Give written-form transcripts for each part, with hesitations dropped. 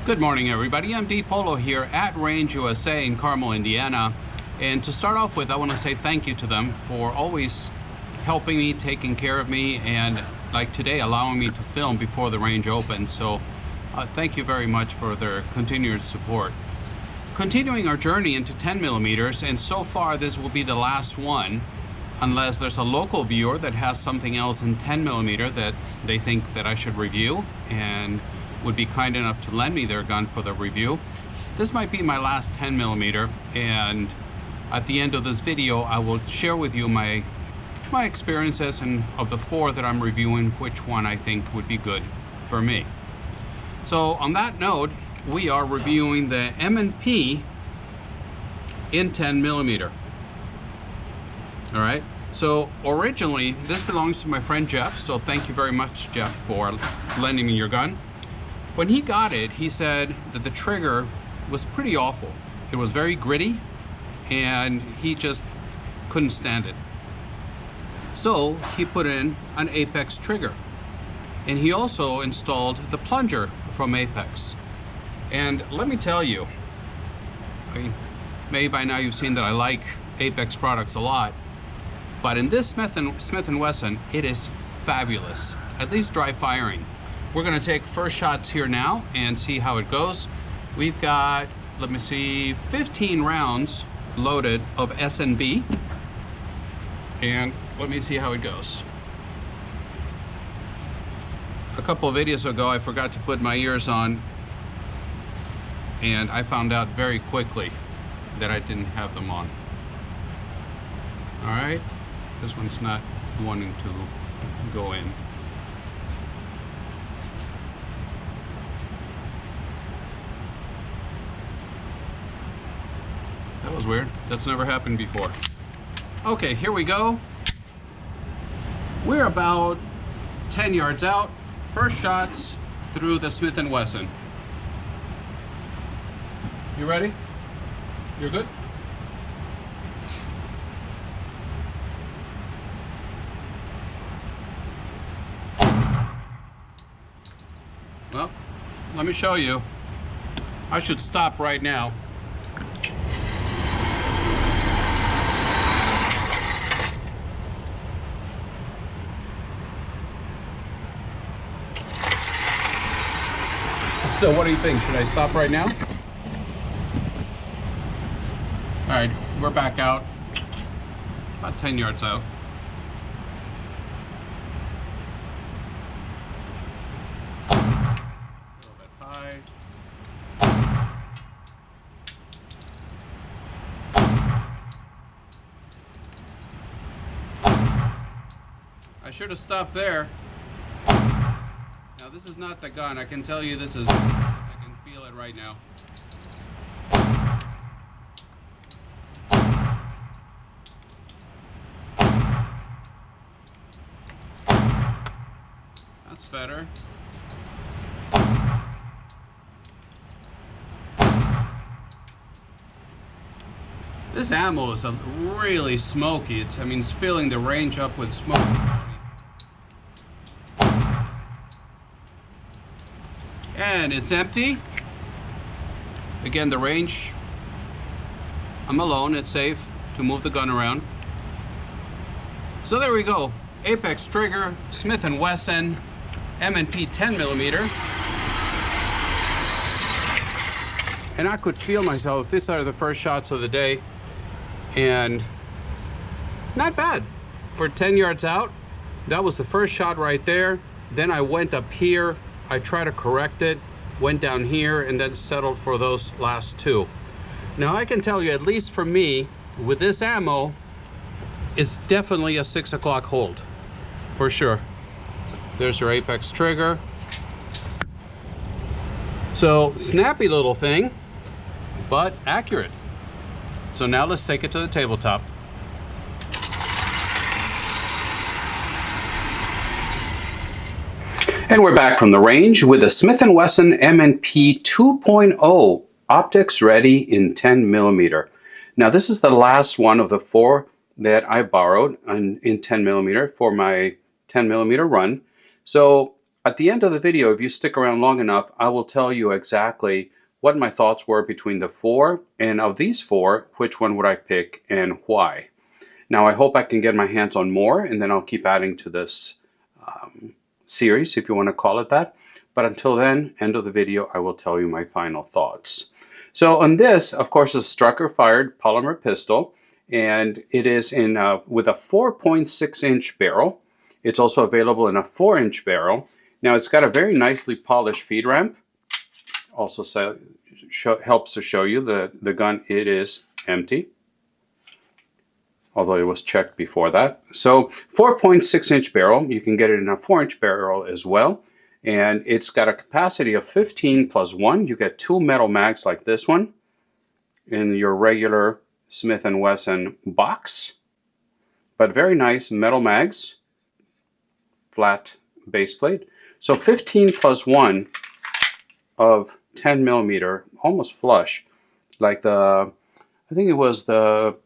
Good morning, everybody. MDpolo here at Range USA in Carmel, Indiana. And to start off with, I want to say thank you to them for always helping me, taking care of me, and like today, allowing me to film before the range opens. So thank you very much for their continued support. Continuing our journey into 10 millimeters, and so far this will be the last one, unless there's a local viewer that has something else in 10 millimeter that they think that I should review and would be kind enough to lend me their gun for the review. This might be my last 10 millimeter, and at the end of this video I will share with you my experiences, and of the four that I'm reviewing, which one I think would be good for me. So on that note, we are reviewing the M&P in 10 millimeter. All right, so originally this belongs to my friend Jeff, so thank you very much, Jeff, for lending me your gun. When he got it, he said that the trigger was pretty awful. It was very gritty, and he just couldn't stand it. So he put in an Apex trigger, and he also installed the plunger from Apex. And let me tell you, I mean, maybe by now you've seen that I like Apex products a lot, but in this Smith & Wesson, it is fabulous, at least dry firing. We're gonna take first shots here now and see how it goes. We've got, let me see, 15 rounds loaded of S&B, and let me see how it goes. A couple of videos ago, I forgot to put my ears on, and I found out very quickly that I didn't have them on. All right, this one's not wanting to go in. That was weird. That's never happened before. Okay, here we go. We're about 10 yards out. First shots through the Smith & Wesson. You ready? You're good? Well, let me show you. I should stop right now. So what do you think? Should I stop right now? All right, we're back out, about 10 yards out. A little bit high. I should have stopped there. Now this is not the gun, I can tell you this is, I can feel it right now. That's better. This ammo is really smoky. It's filling the range up with smoke. And it's empty. Again, the range, I'm alone, it's safe to move the gun around. So there we go. Apex trigger, Smith & Wesson, M&P 10 millimeter. And I could feel myself, these are the first shots of the day, and not bad. For 10 yards out, that was the first shot right there. Then I went up here, I tried to correct it, went down here, and then settled for those last two. Now I can tell you, at least for me, with this ammo, it's definitely a 6 o'clock hold, for sure. There's your Apex trigger. So snappy little thing, but accurate. So now let's take it to the tabletop. And we're back from the range with the Smith & Wesson M&P 2.0 optics ready in 10 millimeter. Now this is the last one of the four that I borrowed in 10 millimeter for my 10 millimeter run. So At the end of the video, if you stick around long enough, I will tell you exactly what my thoughts were between the four, and of these four, which one would I pick and why. Now, I hope I can get my hands on more, and then I'll keep adding to this series, if you want to call it that. But until then, end of the video, I will tell you my final thoughts. So on this, of course, is a Striker-fired polymer pistol, and it is in with a 4.6-inch barrel. It's also available in a 4-inch barrel. Now, it's got a very nicely polished feed ramp. Also helps to show you the gun, it is empty, although it was checked before that. So 4.6-inch barrel, you can get it in a 4-inch barrel as well. And it's got a capacity of 15 plus 1. You get 2 metal mags like this one in your regular Smith & Wesson box. But very nice metal mags, flat base plate. So 15 plus 1 of 10 millimeter, almost flush, like I think it was the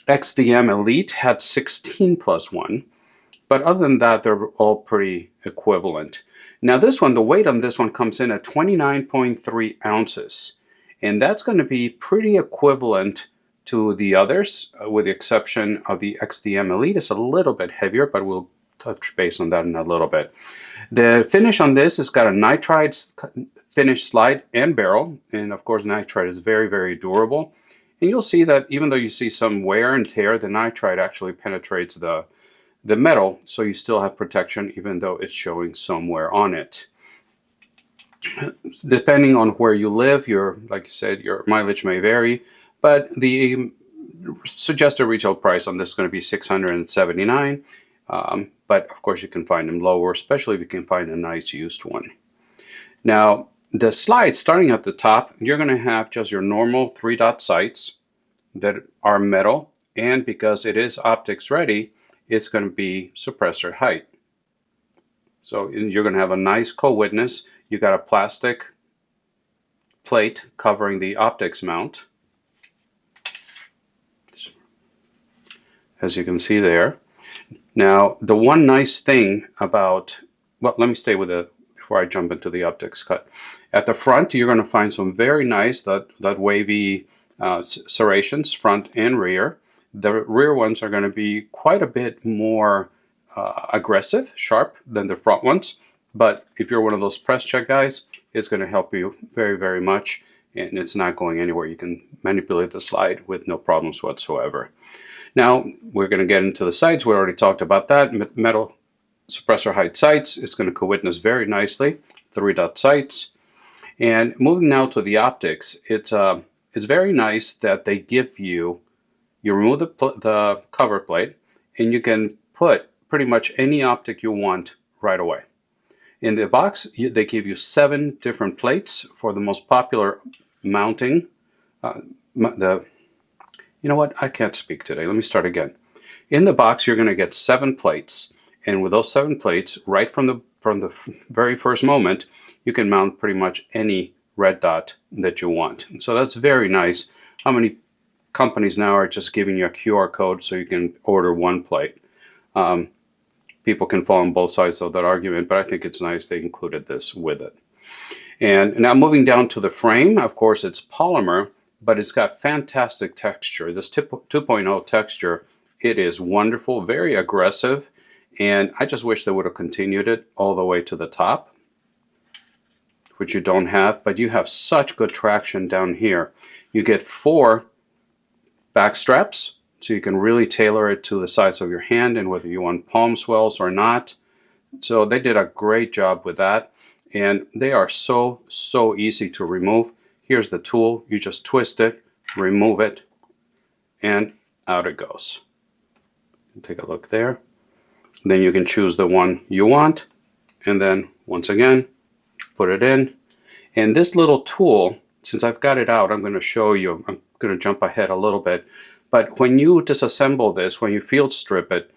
XDM Elite had 16 plus 1. But other than that, they're all pretty equivalent. Now this one, the weight on this one comes in at 29.3 ounces. And that's going to be pretty equivalent to the others, with the exception of the XDM Elite. It's a little bit heavier, but we'll touch base on that in a little bit. The finish on this has got a nitride finish slide and barrel. And of course, nitride is very, very durable. And you'll see that even though you see some wear and tear, the nitride actually penetrates the metal, so you still have protection even though it's showing some wear on it. Depending on where you live, like you said, your mileage may vary, but the suggested retail price on this is going to be $679. But of course you can find them lower, especially if you can find a nice used one. Now the slides, starting at the top, you're going to have just your normal 3-dot sights that are metal, and because it is optics ready, it's going to be suppressor height. So you're going to have a nice co-witness. You got a plastic plate covering the optics mount, as you can see there. Now, the one nice thing about, well, let me stay with it before I jump into the optics cut. At the front, you're going to find some very nice, that wavy serrations, front and rear. The rear ones are going to be quite a bit more aggressive, sharp than the front ones. But if you're one of those press check guys, it's going to help you very, very much. And it's not going anywhere. You can manipulate the slide with no problems whatsoever. Now, we're going to get into the sights. We already talked about that. Metal suppressor height sights. It's going to co-witness very nicely. 3-dot sights. And moving now to the optics, it's very nice that they give you remove the cover plate, and you can put pretty much any optic you want right away. In the box, they give you 7 different plates for the most popular mounting. You know what? I can't speak today. Let me start again. In the box, you're going to get 7 plates, and with those 7 plates, right from the very first moment, you can mount pretty much any red dot that you want. And so that's very nice. How many companies now are just giving you a QR code so you can order 1 plate? People can fall on both sides of that argument, but I think it's nice they included this with it. And now moving down to the frame, of course it's polymer, but it's got fantastic texture. This 2.0 texture, it is wonderful, very aggressive, and I just wish they would have continued it all the way to the top, which you don't have, but you have such good traction down here. You get 4 back straps, so you can really tailor it to the size of your hand and whether you want palm swells or not. So they did a great job with that, and they are so easy to remove. Here's the tool. You just twist it, remove it, and out it goes. Take a look there. Then you can choose the one you want, and then once again put it in. And this little tool, since I've got it out, I'm going to show you. I'm going to jump ahead a little bit. But when you disassemble this, when you field strip it,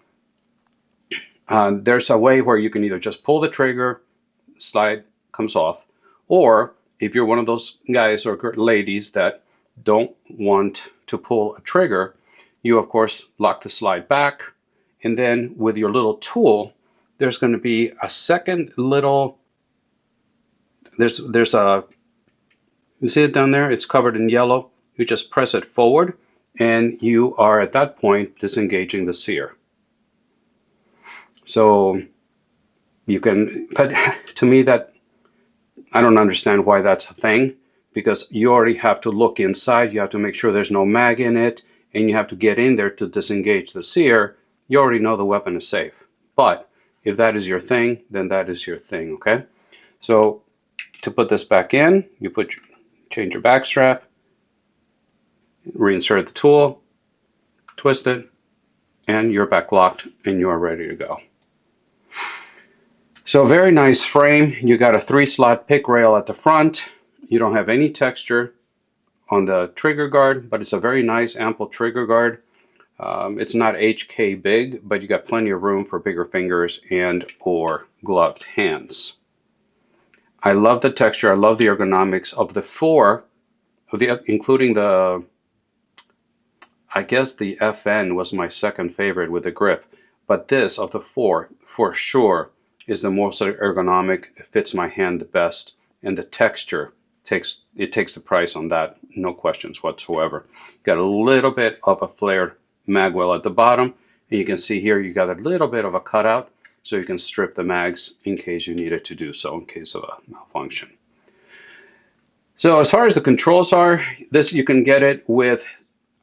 there's a way where you can either just pull the trigger, slide comes off, or if you're one of those guys or ladies that don't want to pull a trigger, you of course lock the slide back, and then with your little tool, there's going to be a second little, there's a, you see it down there? It's covered in yellow. You just press it forward and you are at that point disengaging the sear. So you can, but to me that, I don't understand why that's a thing, because you already have to look inside, you have to make sure there's no mag in it, and you have to get in there to disengage the sear. You already know the weapon is safe. But if that is your thing, then that is your thing, okay? So to put this back in, you change your back strap, reinsert the tool, twist it, and you're back locked and you are ready to go. So very nice frame. You got a 3-slot pick rail at the front. You don't have any texture on the trigger guard, but it's a very nice ample trigger guard. It's not HK big, but you got plenty of room for bigger fingers and or gloved hands. I love the texture. I love the ergonomics of the 4, including the, I guess the FN was my second favorite with the grip, but this of the 4 for sure is the most ergonomic. It fits my hand the best, and the texture takes the price on that, no questions whatsoever. Got a little bit of a flared magwell at the bottom, and you can see here you got a little bit of a cutout, so you can strip the mags in case you needed to do so in case of a malfunction. So as far as the controls are, this you can get it with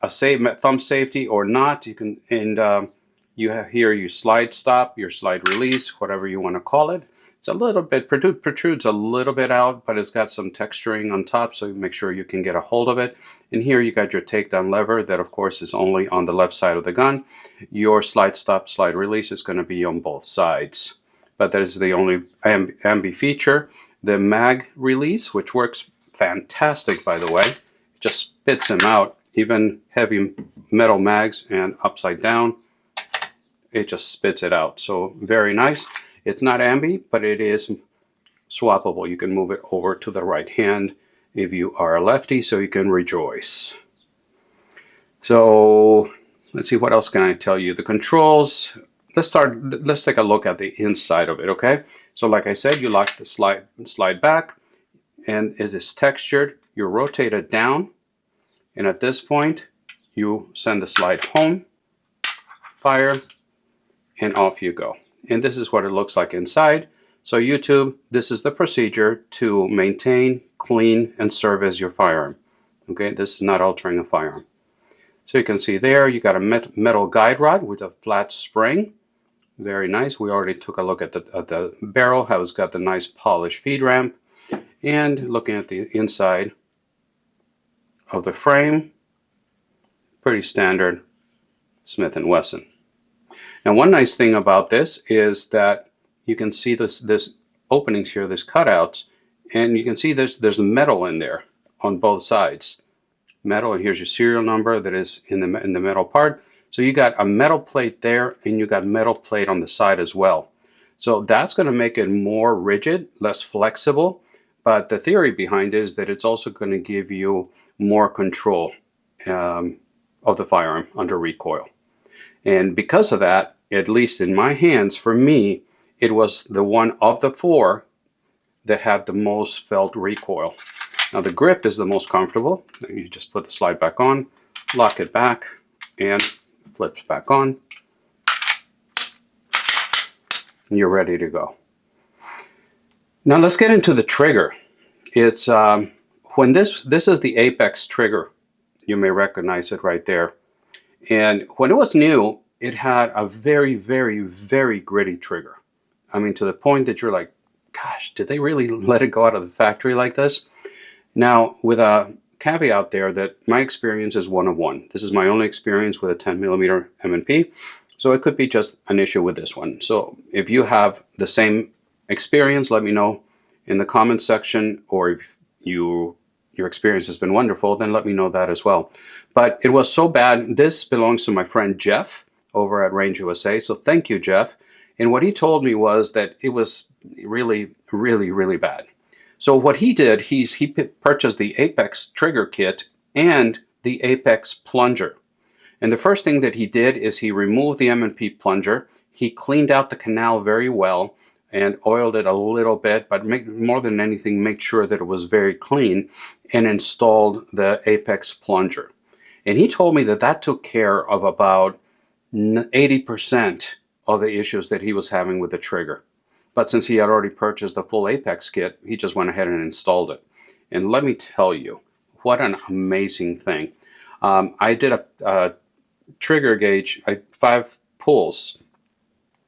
a thumb safety or not. You can, and you have here your slide stop, your slide release, whatever you want to call it. It's a little bit, protrudes a little bit out, but it's got some texturing on top, so you make sure you can get a hold of it. And here you got your takedown lever that of course is only on the left side of the gun. Your slide stop, slide release is going to be on both sides. But that is the only ambi feature. The mag release, which works fantastic by the way, just spits them out. Even heavy metal mags and upside down, it just spits it out. So very nice. It's not ambi, but it is swappable. You can move it over to the right hand if you are a lefty, so you can rejoice. So let's see, what else can I tell you? The controls, let's take a look at the inside of it, okay? So like I said, you lock the slide back, and it is textured. You rotate it down, and at this point, you send the slide home, fire, and off you go. And this is what it looks like inside. So YouTube, this is the procedure to maintain, clean, and service your firearm. Okay, this is not altering a firearm. So you can see there, you got a metal guide rod with a flat spring. Very nice. We already took a look at the barrel, how it's got the nice polished feed ramp. And looking at the inside of the frame, pretty standard Smith & Wesson. Now one nice thing about this is that you can see this openings here, this cutouts, and you can see there's metal in there on both sides. Metal, and here's your serial number that is in the metal part. So you got a metal plate there, and you got metal plate on the side as well. So that's going to make it more rigid, less flexible. But the theory behind it is that it's also going to give you more control of the firearm under recoil. And because of that, at least in my hands, for me, it was the one of the 4 that had the most felt recoil. Now the grip is the most comfortable. You just put the slide back on, lock it back, and flips back on. And you're ready to go. Now let's get into the trigger. It's when this is the Apex trigger. You may recognize it right there. And when it was new, it had a very, very, very gritty trigger. I mean, to the point that you're like, gosh, did they really let it go out of the factory like this? Now, with a caveat there that my experience is one of one. This is my only experience with a 10mm M&P, so it could be just an issue with this one. So if you have the same experience, let me know in the comments section, or if your experience has been wonderful, then let me know that as well. But it was so bad. This belongs to my friend Jeff over at Range USA. So thank you, Jeff. And what he told me was that it was really, really, really bad. So what he did, he purchased the Apex trigger kit and the Apex plunger. And the first thing that he did is he removed the M&P plunger. He cleaned out the canal very well and oiled it a little bit, but more than anything, make sure that it was very clean, and installed the Apex plunger. And he told me that that took care of about 80% of the issues that he was having with the trigger. But since he had already purchased the full Apex kit, he just went ahead and installed it. And let me tell you, what an amazing thing. I did a trigger gauge, 5 pulls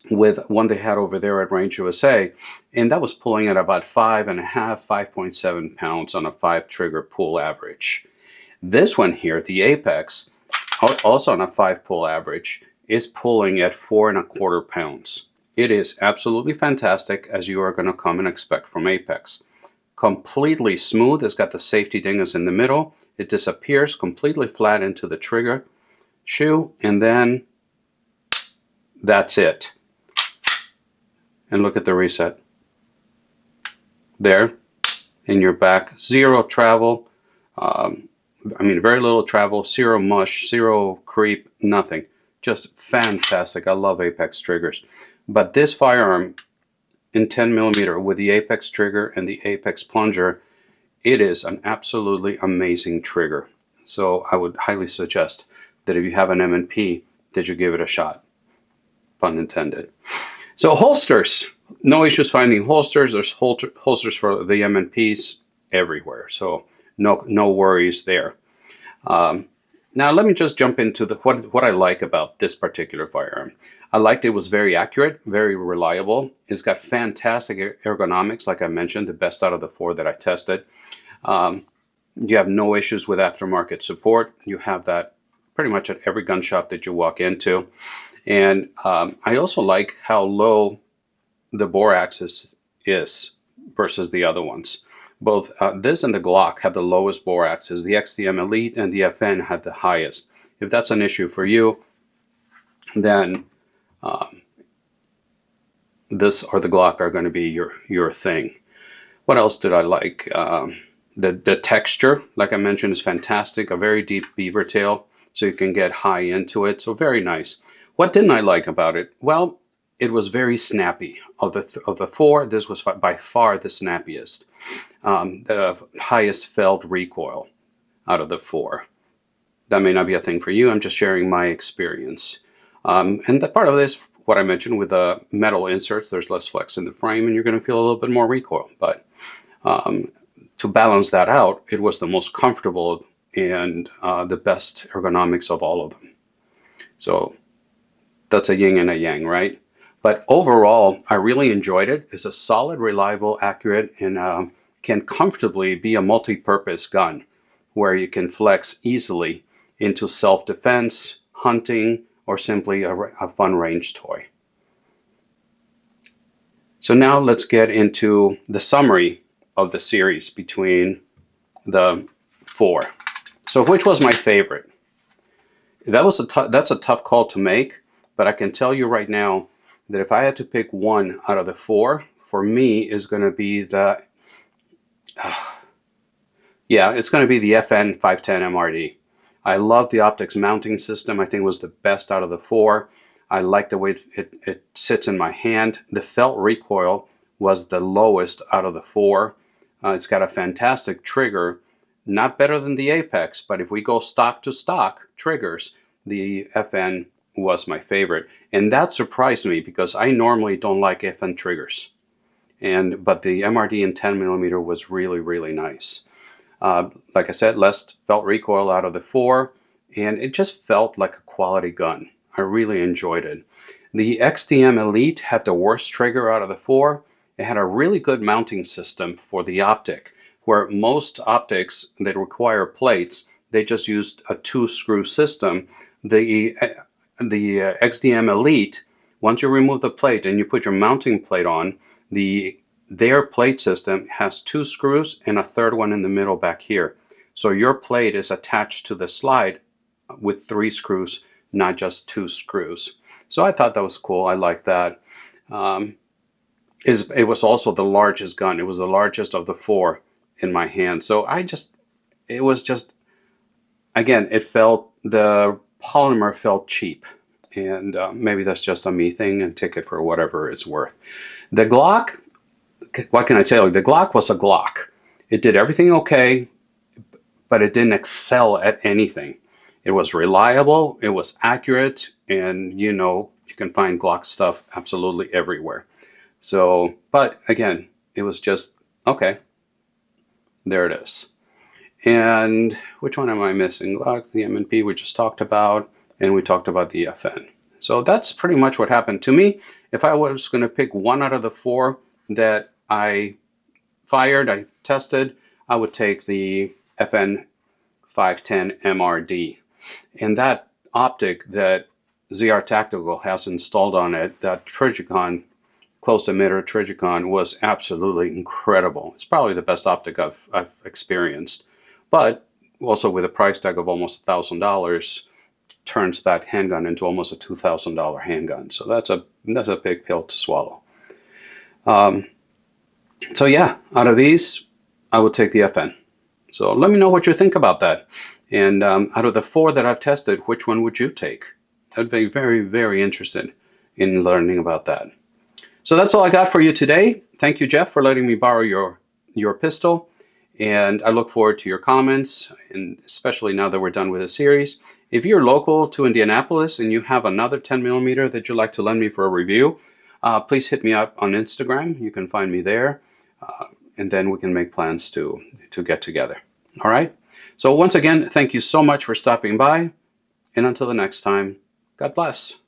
with one they had over there at Range USA, and that was pulling at about 5.5, 5.7 pounds on a 5 trigger pull average. This one here, the Apex, also on a 5 pull average, is pulling at 4.25 pounds. It is absolutely fantastic, as you are going to come and expect from Apex. Completely smooth. It's got the safety dingus in the middle. It disappears completely flat into the trigger shoe, and then that's it. And look at the reset. There, in your back, zero travel. Very little travel, zero mush, zero creep, nothing. Just fantastic. I love Apex triggers. But this firearm in 10mm with the Apex trigger and the Apex plunger, it is an absolutely amazing trigger. So I would highly suggest that if you have an M&P, that you give it a shot. Pun intended. So holsters, no issues finding holsters. There's holsters for the M&Ps everywhere, so no worries there. Now let me just jump into what I like about this particular firearm. I liked it was very accurate, very reliable. It's got fantastic ergonomics, like I mentioned, the best out of the 4 that I tested. You have no issues with aftermarket support. You have that pretty much at every gun shop that you walk into. And I also like how low the bore axis is versus the other ones. Both this and the Glock have the lowest bore axis. The XDM Elite and the FN had the highest. If that's an issue for you, then this or the Glock are going to be your thing. What else did I like? The texture, like I mentioned, is fantastic. A very deep beaver tail, so you can get high into it. So very nice. What didn't I like about it? Well, it was very snappy. Of the 4, this was by far the snappiest. The highest felt recoil out of the 4. That may not be a thing for you. I'm just sharing my experience. And the part of this, what I mentioned with the metal inserts, there's less flex in the frame, and you're going to feel a little bit more recoil. But to balance that out, it was the most comfortable and the best ergonomics of all of them. So that's a yin and a yang, right? But overall, I really enjoyed it. It's a solid, reliable, accurate, and can comfortably be a multi-purpose gun where you can flex easily into self-defense, hunting, or simply a fun range toy. So now let's get into the summary of the series between the 4. So which was my favorite? That's a tough call to make, but I can tell you right now that if I had to pick one out of the 4, for me is going to be the it's going to be the FN 510 MRD. I love the optics mounting system. I think it was the best out of the 4. I like the way it sits in my hand. The felt recoil was the lowest out of the 4. It's got a fantastic trigger, not better than the Apex, but if we go stock to stock triggers, the FN was my favorite. And that surprised me because I normally don't like FN triggers. But the MRD in 10mm was really, really nice. Like I said, less felt recoil out of the 4, and it just felt like a quality gun. I really enjoyed it. The XDM Elite had the worst trigger out of the 4. It had a really good mounting system for the optic, where most optics that require plates, they just used a 2-screw system. The XDM Elite, once you remove the plate and you put your mounting plate on, their plate system has 2 screws and a third one in the middle back here. So your plate is attached to the slide with 3 screws, not just 2 screws. So I thought that was cool. I like that. It was also the largest gun. It was the largest of the 4 in my hand. So again, the polymer felt cheap. and maybe that's just a me thing, and take it for whatever it's worth. The Glock, what can I tell you? The Glock was a Glock. It did everything okay, but it didn't excel at anything. It was reliable, it was accurate, and you can find Glock stuff absolutely everywhere. So, but again, it was just, okay, there it is. And which one am I missing? Glock, the M&P we just talked about, and we talked about the FN. So that's pretty much what happened to me. If I was going to pick one out of the 4 that I fired, I tested, I would take the FN 510 MRD. And that optic that ZR Tactical has installed on it, that Trigicon, close emitter Trigicon, was absolutely incredible. It's probably the best optic I've experienced. But also with a price tag of almost $1,000, turns that handgun into almost a $2,000 handgun. So that's a big pill to swallow. So yeah, out of these, I would take the FN. So let me know what you think about that. And out of the 4 that I've tested, which one would you take? I'd be very, very interested in learning about that. So that's all I got for you today. Thank you, Jeff, for letting me borrow your pistol. And I look forward to your comments, and especially now that we're done with the series. If you're local to Indianapolis and you have another 10mm that you'd like to lend me for a review, please hit me up on Instagram. You can find me there. And then we can make plans to get together. All right? So once again, thank you so much for stopping by. And until the next time, God bless.